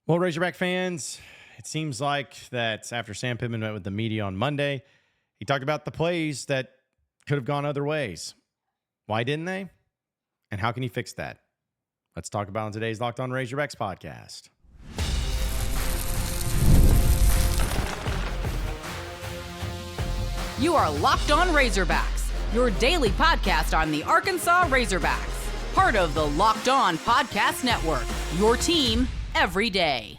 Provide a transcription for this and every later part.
Well, Razorback fans, it seems like that after Sam Pittman met with the media on Monday, he talked about the plays that could have gone other ways. Why didn't they? And how can he fix that? Let's talk about in today's Locked On Razorbacks podcast. You are Locked On Razorbacks, your daily podcast on the Arkansas Razorbacks, part of the Locked On Podcast Network, your team every day.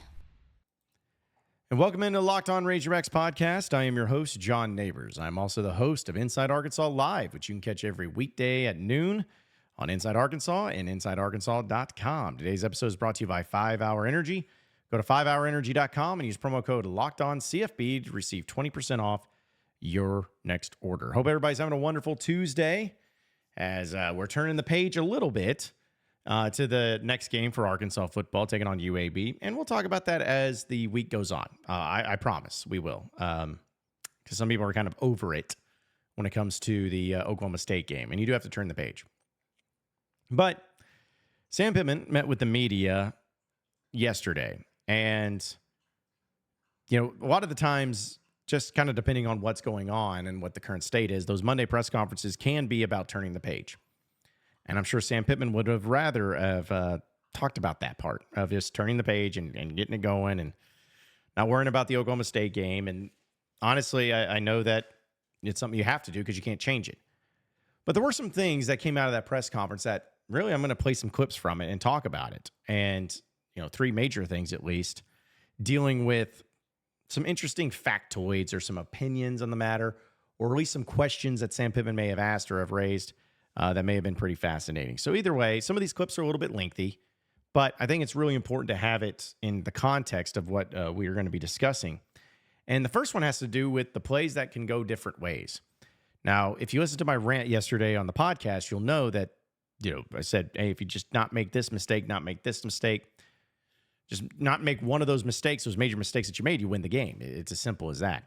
And welcome into Locked On Razorbacks podcast. I am your host, John Neighbors. I'm also the host of Inside Arkansas Live, which you can catch every weekday at noon on Inside Arkansas and InsideArkansas.com. Today's episode is brought to you by 5 Hour Energy. Go to 5hourenergy.com and use promo code LOCKEDONCFB to receive 20% off your next order. Hope everybody's having a wonderful Tuesday as we're turning the page a little bit to the next game for Arkansas football, taking on UAB. And we'll talk about that as the week goes on. I promise we will. Because some people are kind of over it when it comes to the Oklahoma State game. And you do have to turn the page. But Sam Pittman met with the media yesterday. And, you know, a lot of the times, just kind of depending on what's going on and what the current state is, those Monday press conferences can be about turning the page. And I'm sure Sam Pittman would have rather have talked about that part of just turning the page and getting it going and not worrying about the Oklahoma State game. And honestly, I know that it's something you have to do because you can't change it. But there were some things that came out of that press conference that really I'm going to play some clips from it and talk about it. And, you know, three major things at least, dealing with some interesting factoids or some opinions on the matter, or at least some questions that Sam Pittman may have asked or have raised that may have been pretty fascinating. So either way, some of these clips are a little bit lengthy, but I think it's really important to have it in the context of what we are going to be discussing. And the first one has to do with the plays that can go different ways. Now, if you listen to my rant yesterday on the podcast, you'll know that, you know, I said, hey, if you just not make this mistake, just not make one of those mistakes, those major mistakes that you made, you win the game. It's as simple as that.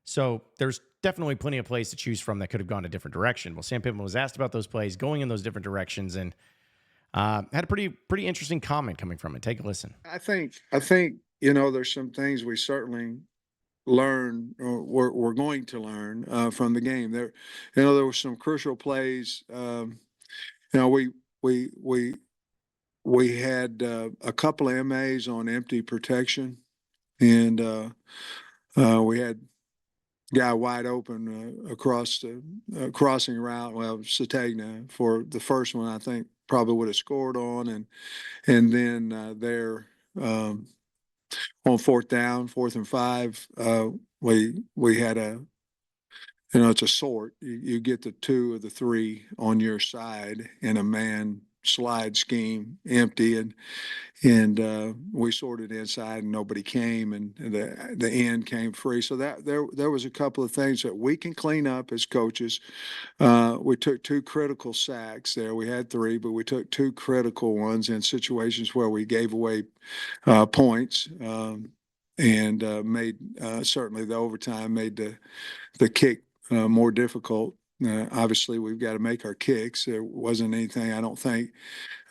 So there's definitely plenty of plays to choose from that could have gone a different direction. Well, Sam Pittman was asked about those plays going in those different directions and had a pretty interesting comment coming from it. Take a listen. I think you know, there's some things we certainly learn or we're going to learn from the game. There were some crucial plays. You know, we had a couple of MAs on empty protection, and we had guy wide open across the crossing route. Well, Satagna for the first one, I think probably would have scored on, and then there on fourth and 5, we had it's a sort. You get the 2 of the 3 on your side in a man slide scheme, empty, and we sorted inside and nobody came, and the end came free. So that there was a couple of things that we can clean up as coaches. We took 2 critical sacks there. We had 3, but we took 2 critical ones in situations where we gave away points, and made certainly the overtime made the kick more difficult. Obviously, we've got to make our kicks. There wasn't anything, I don't think,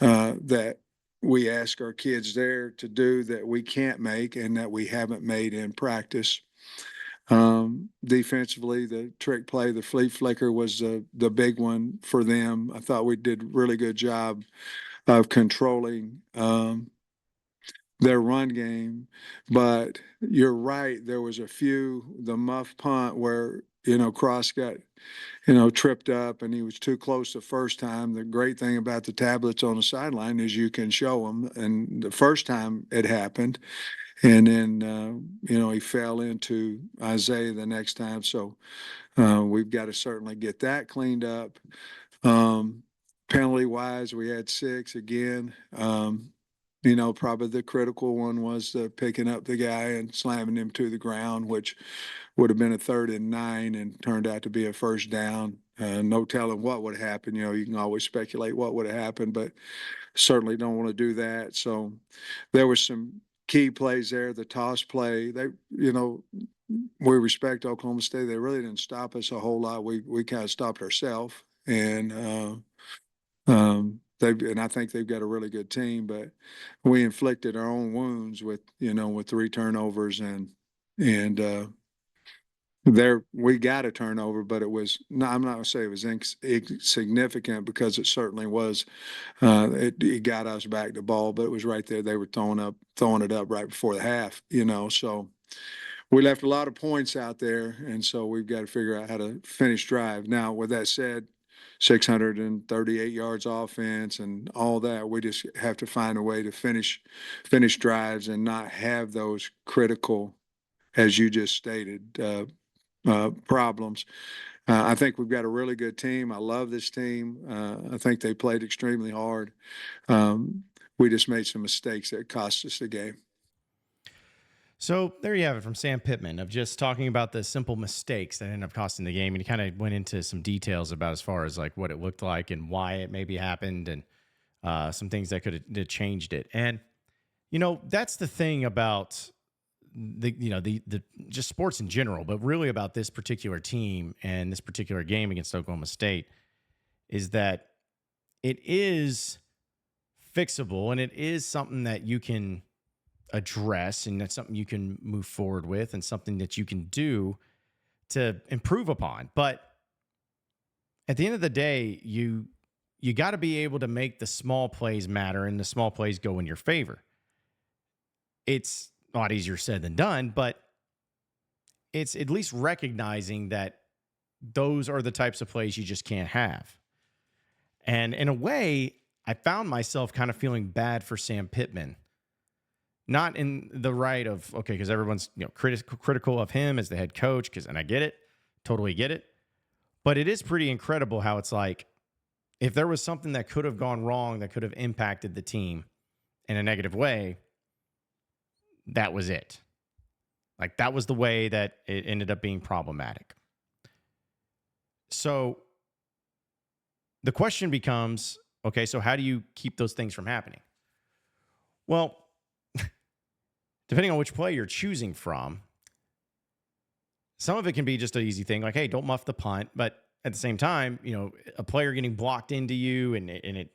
that we ask our kids there to do that we can't make and that we haven't made in practice. Defensively, the trick play, the flea flicker was the big one for them. I thought we did a really good job of controlling their run game. But you're right, there was a few, the muff punt where, Cross got, tripped up and he was too close the first time. The great thing about the tablets on the sideline is you can show them. And the first time it happened, and then, he fell into Isaiah the next time. So we've got to certainly get that cleaned up. Penalty-wise, we had 6 again. Probably the critical one was picking up the guy and slamming him to the ground, which would have been a 3rd and 9 and turned out to be a first down. No telling what would happen. You can always speculate what would have happened, but certainly don't want to do that. So there were some key plays there. The toss play, we respect Oklahoma State. They really didn't stop us a whole lot. We kind of stopped ourselves. And and I think they've got a really good team, but we inflicted our own wounds with, with 3 turnovers and there we got a turnover, but it was no, I'm not gonna say it was insignificant because it certainly was. It got us back the ball, but it was right there. They were throwing it up right before the half, so we left a lot of points out there, and so we've got to figure out how to finish drive. Now, with that said, 638 yards offense and all that, we just have to find a way to finish drives and not have those critical, as you just stated, problems. I think we've got a really good team. I love this team. I think they played extremely hard. We just made some mistakes that cost us the game. So there you have it from Sam Pittman, of just talking about the simple mistakes that ended up costing the game. And he kind of went into some details about as far as like what it looked like and why it maybe happened, and some things that could have changed it. And, that's the thing about the just sports in general, but really about this particular team and this particular game against Oklahoma State, is that it is fixable and it is something that you can address, and that's something you can move forward with and something that you can do to improve upon. But at the end of the day, you got to be able to make the small plays matter and the small plays go in your favor. It's a lot easier said than done, but it's at least recognizing that those are the types of plays you just can't have. And in a way, I found myself kind of feeling bad for Sam Pittman. Not in the right of, okay, because everyone's critical of him as the head coach, and I get it, totally get it. But it is pretty incredible how it's like, if there was something that could have gone wrong, that could have impacted the team in a negative way, that was it. Like, that was the way that it ended up being problematic. So the question becomes, okay, so how do you keep those things from happening? Well, depending on which play you're choosing from, some of it can be just an easy thing, like, hey, don't muff the punt. But at the same time, a player getting blocked into you and it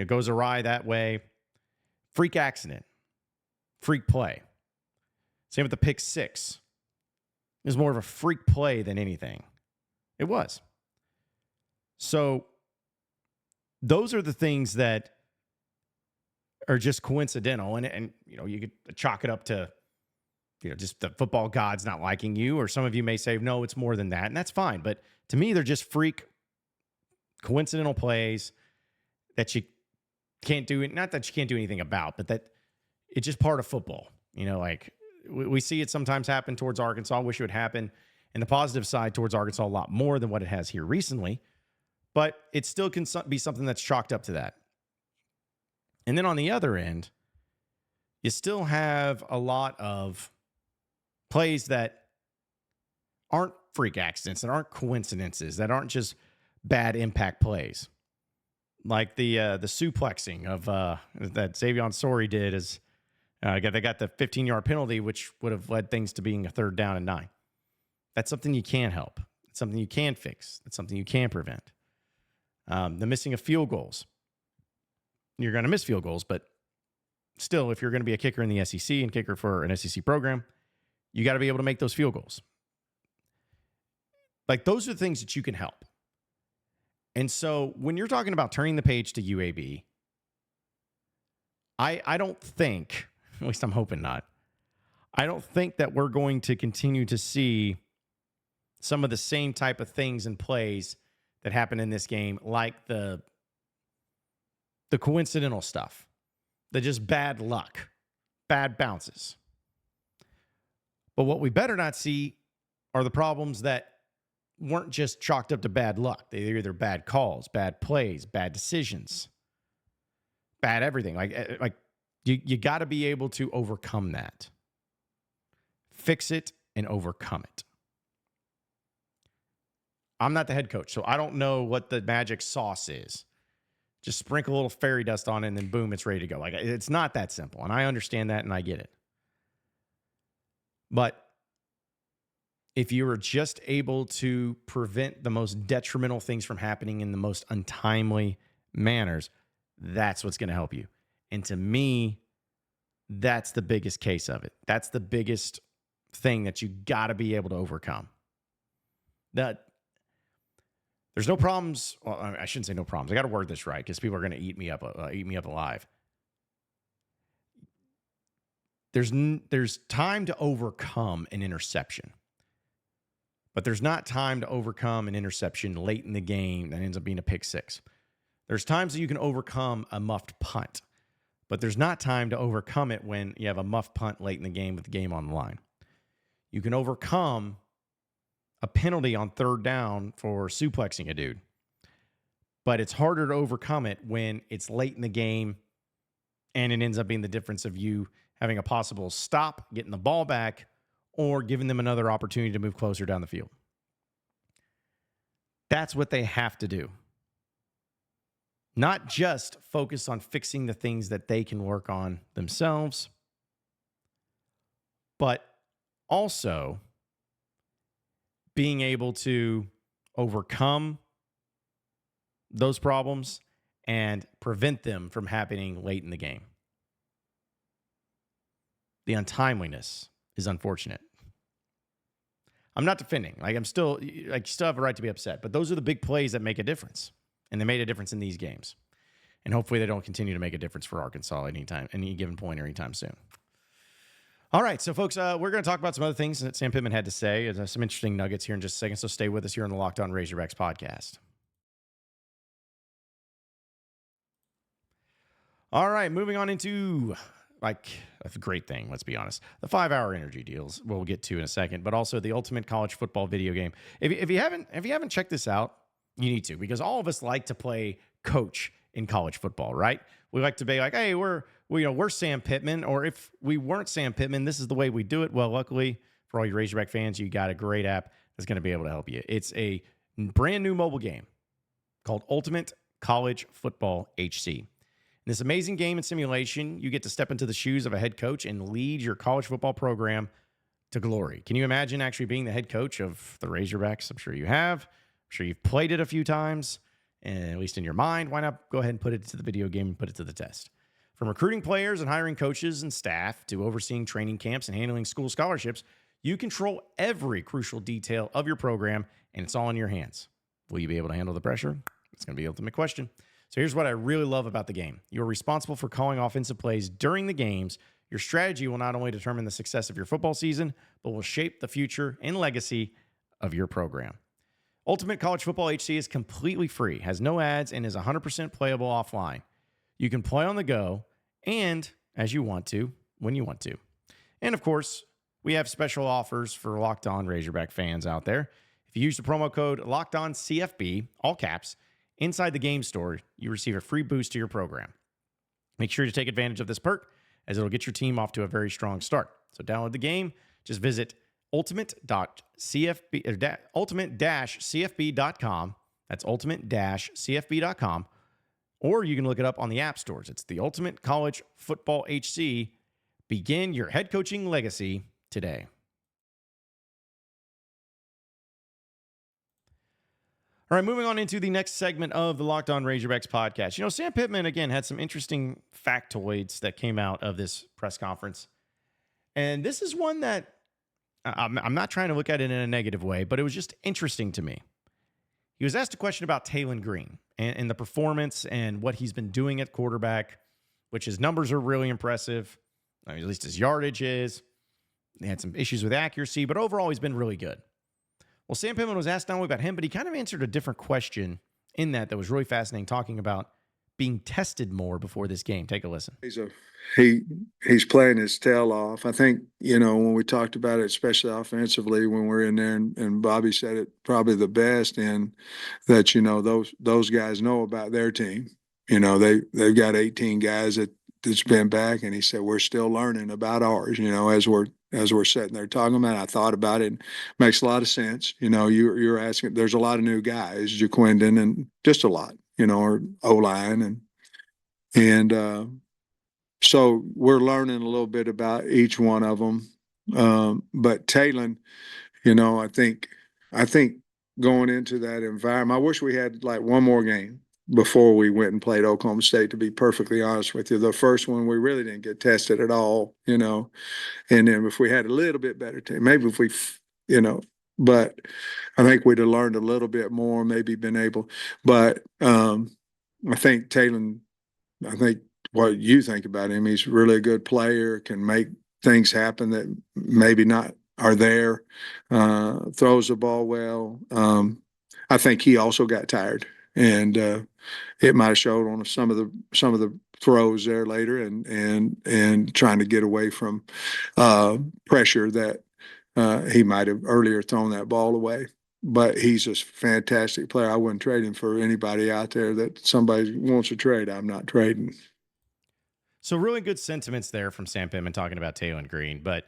goes awry that way. Freak accident, freak play. Same with the pick six. It was more of a freak play than anything. It was. So those are the things that are just coincidental, and you could chalk it up to just the football gods not liking you, or some of you may say no, it's more than that, and that's fine. But to me, they're just freak coincidental plays that you can't do. Not that you can't do anything about, but that it's just part of football. Like we see it sometimes happen towards Arkansas. I wish it would happen in the positive side towards Arkansas a lot more than what it has here recently, but it still can be something that's chalked up to that. And then on the other end, you still have a lot of plays that aren't freak accidents, that aren't coincidences, that aren't just bad impact plays. Like the suplexing of that Xavier Sori did as they got the 15-yard penalty, which would have led things to being a 3rd down and 9. That's something you can help. It's something you can fix. It's something you can prevent. The missing of field goals. You're going to miss field goals, but still, if you're going to be a kicker in the SEC and kicker for an SEC program, you got to be able to make those field goals. Like, those are the things that you can help. And so when you're talking about turning the page to UAB, I don't think, at least I'm hoping not, I don't think that we're going to continue to see some of the same type of things and plays that happen in this game, like the coincidental stuff, the just bad luck, bad bounces. But what we better not see are the problems that weren't just chalked up to bad luck. They're either bad calls, bad plays, bad decisions, bad everything. Like you got to be able to overcome that. Fix it and overcome it. I'm not the head coach, so I don't know what the magic sauce is. Just sprinkle a little fairy dust on it, and then boom, it's ready to go. Like, it's not that simple, and I understand that, and I get it. But if you were just able to prevent the most detrimental things from happening in the most untimely manners, That's what's going to help you. And to me, that's the biggest case of it. That's the biggest thing that you got to be able to overcome. That there's no problems. Well, I shouldn't say no problems. I got to word this right because people are going to eat me up alive. There's time to overcome an interception, but there's not time to overcome an interception late in the game that ends up being a pick six. There's times that you can overcome a muffed punt, but there's not time to overcome it when you have a muffed punt late in the game with the game on the line. You can overcome a penalty on third down for suplexing a dude, but it's harder to overcome it when it's late in the game and it ends up being the difference of you having a possible stop, getting the ball back, or giving them another opportunity to move closer down the field. That's what they have to do. Not just focus on fixing the things that they can work on themselves, but also being able to overcome those problems and prevent them from happening late in the game. The untimeliness is unfortunate. I'm not defending. You still have a right to be upset, but those are the big plays that make a difference. And they made a difference in these games. And hopefully they don't continue to make a difference for Arkansas any given point or anytime soon. All right, so folks, we're going to talk about some other things that Sam Pittman had to say. There's some interesting nuggets here in just a second, so stay with us here on the Locked On Razorbacks podcast. All right, moving on into a great thing, let's be honest. The 5-hour energy deals we'll get to in a second, but also the ultimate college football video game. If you haven't checked this out, you need to, because all of us like to play coach in college football, right? We like to be like, hey, we're Sam Pittman, or if we weren't Sam Pittman, this is the way we do it. Well, luckily for all you Razorback fans, you got a great app that's going to be able to help you. It's a brand new mobile game called Ultimate College Football HC. In this amazing game and simulation, you get to step into the shoes of a head coach and lead your college football program to glory. Can you imagine actually being the head coach of the Razorbacks? I'm sure you have. I'm sure you've played it a few times, and at least in your mind. Why not go ahead and put it to the video game and put it to the test? From recruiting players and hiring coaches and staff to overseeing training camps and handling school scholarships, you control every crucial detail of your program, and it's all in your hands. Will you be able to handle the pressure? It's going to be the ultimate question. So here's what I really love about the game. You're responsible for calling offensive plays during the games. Your strategy will not only determine the success of your football season, but will shape the future and legacy of your program. Ultimate College Football HC is completely free, has no ads, and is 100% playable offline. You can play on the go and as you want to, when you want to. And of course, we have special offers for Locked On Razorback fans out there. If you use the promo code LOCKEDONCFB, all caps, inside the game store, you receive a free boost to your program. Make sure to take advantage of this perk, as it'll get your team off to a very strong start. So download the game. Just visit ultimate-cfb.com. That's ultimate-cfb.com. Or you can look it up on the app stores. It's the Ultimate College Football HC. Begin your head coaching legacy today. All right, moving on into the next segment of the Locked On Razorbacks podcast. You know, Sam Pittman, again, had some interesting factoids that came out of this press conference. And this is one that I'm not trying to look at it in a negative way, but it was just interesting to me. He was asked a question about Taylon Green and the performance and what he's been doing at quarterback, which his numbers are really impressive. At least his yardage is. He had some issues with accuracy, but overall he's been really good. Well, Sam Pittman was asked not only about him, but he kind of answered a different question in that was really fascinating, talking about being tested more before this game. Take a listen. He's playing his tail off. I think, when we talked about it, especially offensively, when we're in there, and Bobby said it probably the best, and that, those guys know about their team. They've got 18 guys that's been back, and he said, we're still learning about ours, as we're sitting there talking about it. I thought about it. It makes a lot of sense. You're asking, there's a lot of new guys, Jaquindon, and just a lot, or O-line. And so we're learning a little bit about each one of them. But Taylon, I think going into that environment, I wish we had like one more game. before we went and played Oklahoma State, to be perfectly honest with you. The first one, we really didn't get tested at all, you know. And then if we had a little bit better team, maybe if we, you know, but I think we'd have learned a little bit more, maybe been able. But I think Talon, I think what you think about him, he's really a good player, can make things happen that maybe not are there, throws the ball well. I think he also got tired, and it might have showed on some of the throws there later, and trying to get away from pressure that he might have earlier thrown that ball away. But he's a fantastic player. I wouldn't trade him for anybody out there that somebody wants to trade. I'm not trading. So really good sentiments there from Sam Pittman talking about Talon Green. But,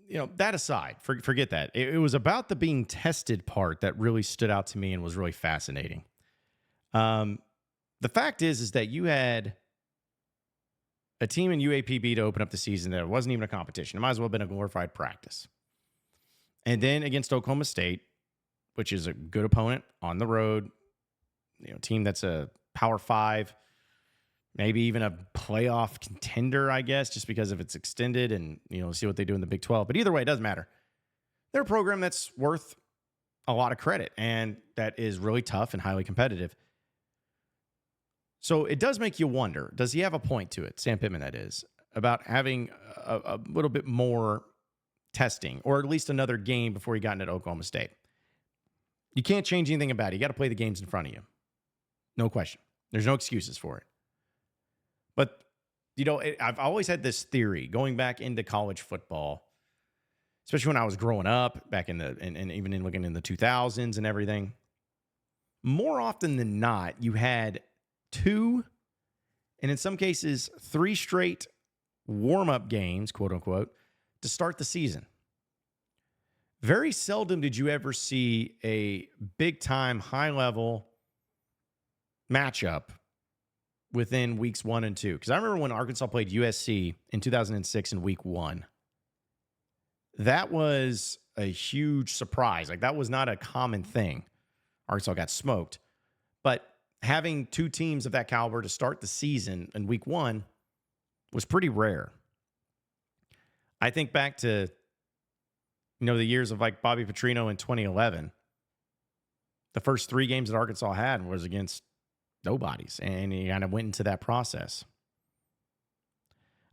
you know, that aside, forget that. It was about the being tested part that really stood out to me and was really fascinating. The fact is that you had a team in UAPB to open up the season that wasn't even a competition. It might as well have been a glorified practice. And then against Oklahoma State, which is a good opponent on the road, you know, team that's a Power 5, maybe even a playoff contender, I guess, just because if it's extended, and, you know, see what they do in the Big 12. But either way, it doesn't matter. They're a program that's worth a lot of credit and that is really tough and highly competitive. So it does make you wonder, does he have a point to it, Sam Pittman that is, about having a little bit more testing, or at least another game before he got into Oklahoma State? You can't change anything about it. You got to play the games in front of you. No question. There's no excuses for it. But, you know, I've always had this theory going back into college football, especially when I was growing up back in and even in looking in the 2000s and everything. More often than not, you had 2, and in some cases 3 straight warm-up games, quote unquote, to start the season. Very seldom did you ever see a big-time, high-level matchup within weeks 1 and 2. Because I remember when Arkansas played USC in 2006 in week 1. That was a huge surprise. Like, that was not a common thing. Arkansas got smoked. But having 2 teams of that caliber to start the season in week 1 was pretty rare. I think back to, you know, the years of like Bobby Petrino in 2011. The first 3 games that Arkansas had was against nobodies, and he kind of went into that process.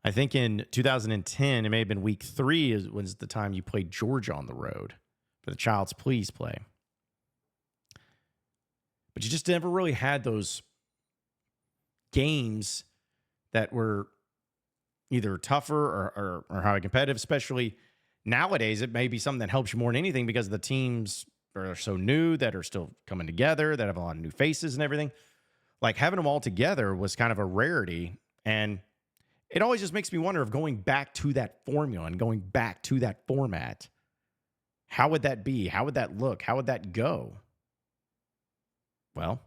I think in 2010, it may have been week 3 was the time you played Georgia on the road for the Child's Please play. But you just never really had those games that were either tougher or highly competitive, especially nowadays. It may be something that helps you more than anything because the teams are so new, that are still coming together, that have a lot of new faces and everything. Like, having them all together was kind of a rarity. And it always just makes me wonder, if going back to that formula and going back to that format, how would that be? How would that look? How would that go? Well,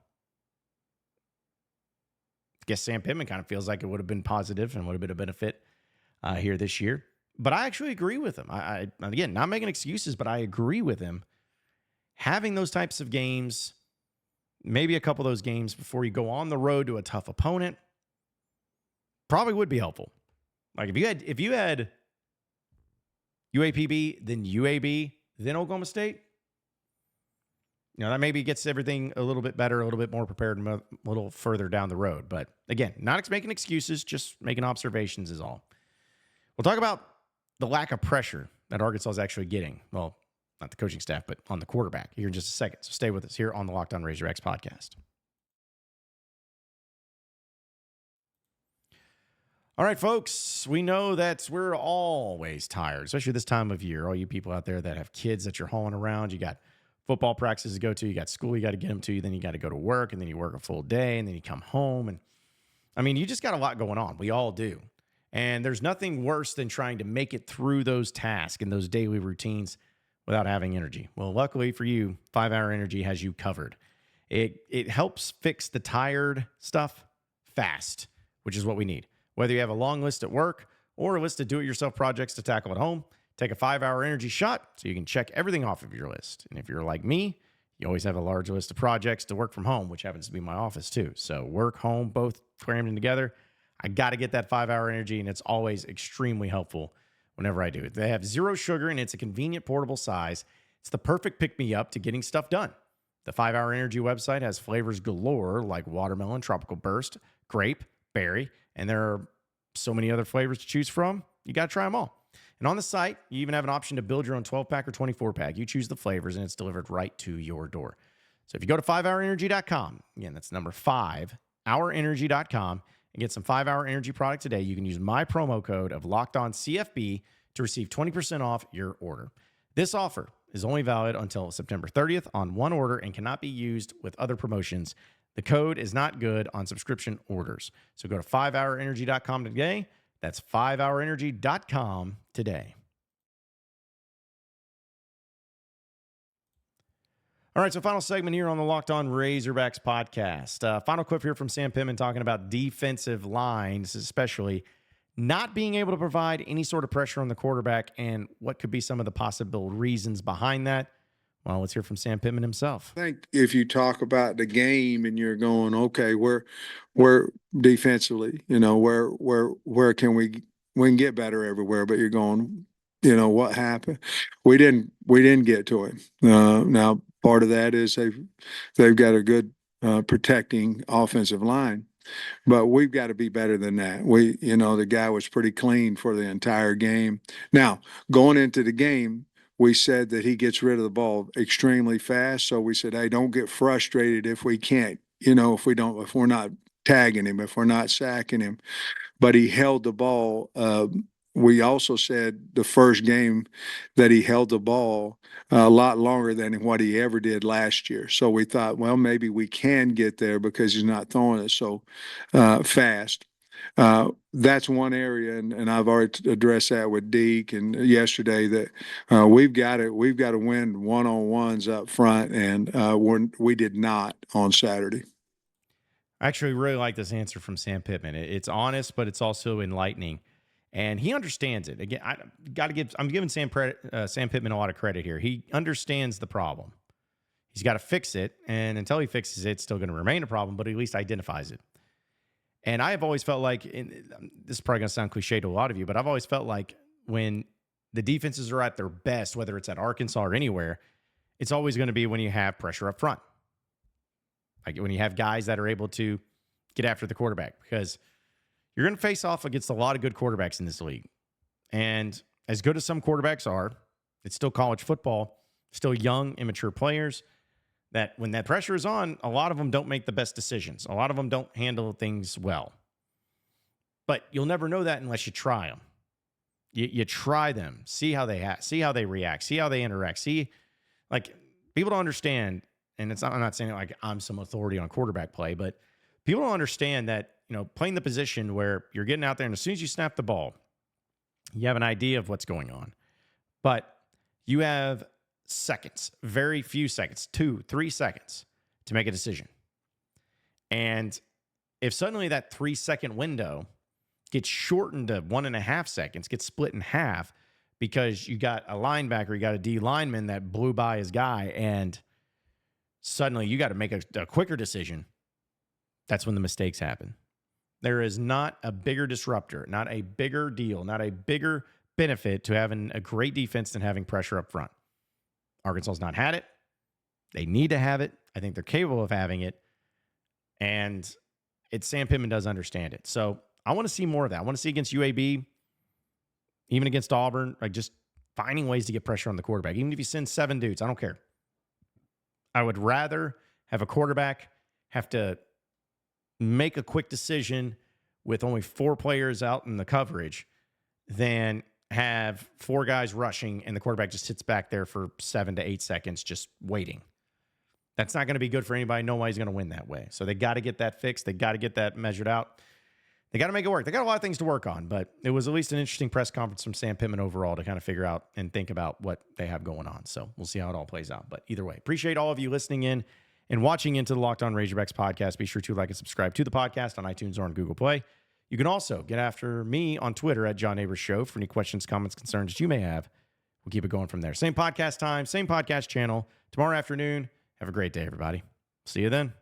I guess Sam Pittman kind of feels like it would have been positive and would have been a benefit here this year. But I actually agree with him. I again, not making excuses, but I agree with him. Having those types of games, maybe a couple of those games before you go on the road to a tough opponent, probably would be helpful. Like, if you had UAPB, then UAB, then Oklahoma State, you know, that maybe gets everything a little bit better, a little bit more prepared, and a little further down the road. But again, not making excuses, just making observations is all. We'll talk about the lack of pressure that Arkansas is actually getting. Well, not the coaching staff, but on the quarterback here in just a second. So stay with us here on the Locked On Razorbacks podcast. All right, folks, we know that we're always tired, especially this time of year. All you people out there that have kids that you're hauling around, you got football practices to go to, you got school you got to get them to, then you got to go to work, and then you work a full day, and then you come home. And I mean, you just got a lot going on. We all do. And there's nothing worse than trying to make it through those tasks and those daily routines without having energy. Well, luckily for you, 5-Hour Energy has you covered. It helps fix the tired stuff fast, which is what we need. Whether you have a long list at work or a list of do-it-yourself projects to tackle at home, take a 5-Hour Energy shot so you can check everything off of your list. And if you're like me, You always have a large list of projects to work from home, which happens to be my office too. So work, home, both crammed in together. I got to get that 5-hour energy, and it's always extremely helpful whenever I do it. They have 0 sugar, and it's a convenient portable size. It's the perfect pick-me-up to getting stuff done. The 5-hour energy website has flavors galore like watermelon, tropical burst, grape, berry, and there are so many other flavors to choose from. You got to try them all. And on the site, you even have an option to build your own 12-pack or 24-pack. You choose the flavors, and it's delivered right to your door. So if you go to 5hourenergy.com, again, that's number 5hourenergy.com, and get some 5-hour energy product today, you can use my promo code of LOCKEDONCFB to receive 20% off your order. This offer is only valid until September 30th on one order and cannot be used with other promotions. The code is not good on subscription orders. So go to 5hourenergy.com today. That's 5hourenergy.com today. All right, so final segment here on the Locked On Razorbacks podcast. Final clip here from Sam Pittman talking about defensive lines, especially not being able to provide any sort of pressure on the quarterback and what could be some of the possible reasons behind that. Well, let's hear from Sam Pittman himself. I think if you talk about the game and you're going, okay, we're defensively, where can we can get better everywhere, but you're going, what happened? We didn't get to it. Now part of that is they've got a good protecting offensive line. But we've got to be better than that. The guy was pretty clean for the entire game. Now, going into the game, we said that he gets rid of the ball extremely fast. So we said, hey, don't get frustrated if we can't, if we're not tagging him, if we're not sacking him. But he held the ball. We also said the first game that he held the ball a lot longer than what he ever did last year. So we thought, well, maybe we can get there because he's not throwing it so fast. That's one area, and I've already addressed that with Deke and yesterday that we've got to win one-on-ones up front, and we did not on Saturday. I actually really like this answer from Sam Pittman. It's honest, but it's also enlightening. And he understands it. Again, I'm giving Sam Pittman a lot of credit here. He understands the problem. He's got to fix it. And until he fixes it, it's still going to remain a problem, but he at least identifies it. And I have always felt like, and this is probably going to sound cliche to a lot of you, but I've always felt like when the defenses are at their best, whether it's at Arkansas or anywhere, it's always going to be when you have pressure up front. Like when you have guys that are able to get after the quarterback, because you're going to face off against a lot of good quarterbacks in this league. And as good as some quarterbacks are, it's still college football, still young, immature players that when that pressure is on, a lot of them don't make the best decisions. A lot of them don't handle things well. But you'll never know that unless you try them. You try them, see how they see how they react, see how they interact. See, like, people don't understand, and I'm not saying like I'm some authority on quarterback play, but people don't understand that, playing the position where you're getting out there and as soon as you snap the ball, you have an idea of what's going on. But you have seconds, very few seconds, 2-3 seconds to make a decision. And if suddenly that 3-second window gets shortened to 1.5 seconds, gets split in half because you got a linebacker, you got a D lineman that blew by his guy, and suddenly you got to make a quicker decision, that's when the mistakes happen. There is not a bigger disruptor, not a bigger deal, not a bigger benefit to having a great defense than having pressure up front. Arkansas's not had it. They need to have it. I think they're capable of having it. And Sam Pittman does understand it. So I want to see more of that. I want to see against UAB, even against Auburn, like just finding ways to get pressure on the quarterback. Even if you send 7 dudes, I don't care. I would rather have a quarterback have to make a quick decision with only 4 players out in the coverage than have 4 guys rushing and the quarterback just sits back there for 7 to 8 seconds just waiting. That's not going to be good for anybody. Nobody's going to win that way. So they got to get that fixed. They got to get that measured out. They got to make it work. They got a lot of things to work on, but it was at least an interesting press conference from Sam Pittman overall to kind of figure out and think about what they have going on. So we'll see how it all plays out. But either way, appreciate all of you listening in and watching into the Locked On Razorbacks podcast. Be sure to like and subscribe to the podcast on iTunes or on Google Play. You can also get after me on Twitter at John Neighbors Show for any questions, comments, concerns that you may have. We'll keep it going from there. Same podcast time, same podcast channel tomorrow afternoon. Have a great day, everybody. See you then.